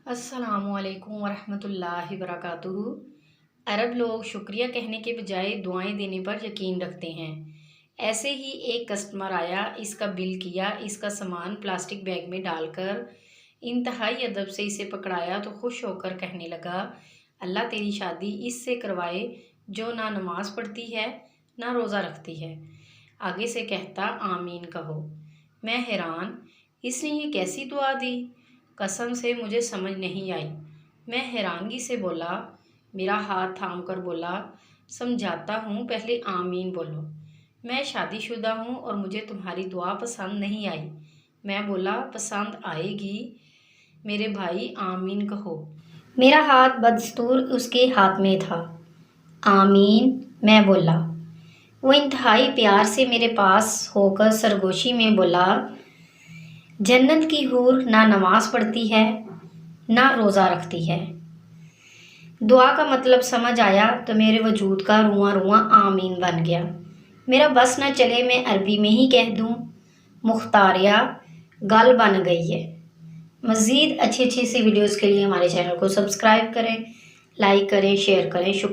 السلام علیکم ورحمۃ اللہ وبرکاتہ۔ عرب لوگ شکریہ کہنے کے بجائے دعائیں دینے پر یقین رکھتے ہیں۔ ایسے ہی ایک کسٹمر آیا، اس کا بل کیا، اس کا سامان پلاسٹک بیگ میں ڈال کر انتہائی ادب سے اسے پکڑایا تو خوش ہو کر کہنے لگا، اللہ تیری شادی اس سے کروائے جو نہ نماز پڑھتی ہے نہ روزہ رکھتی ہے۔ آگے سے کہتا، آمین کہو۔ میں حیران، اس نے یہ کیسی دعا دی؟ قسم سے مجھے سمجھ نہیں آئی۔ میں حیرانگی سے بولا، میرا ہاتھ تھام کر بولا، سمجھاتا ہوں، پہلے آمین بولو۔ میں شادی شدہ ہوں اور مجھے تمہاری دعا پسند نہیں آئی۔ میں بولا، پسند آئے گی میرے بھائی، آمین کہو۔ میرا ہاتھ بدستور اس کے ہاتھ میں تھا۔ آمین میں بولا۔ وہ انتہائی پیار سے میرے پاس ہو کر سرگوشی میں بولا، جنت کی حور نہ نماز پڑھتی ہے نہ روزہ رکھتی ہے۔ دعا کا مطلب سمجھ آیا تو میرے وجود کا رواں رواں آمین بن گیا۔ میرا بس نہ چلے میں عربی میں ہی کہہ دوں، مختاریہ گل بن گئی ہے۔ مزید اچھی سی ویڈیوز کے لیے ہمارے چینل کو سبسکرائب کریں، لائک کریں، شیئر کریں۔ شکریہ۔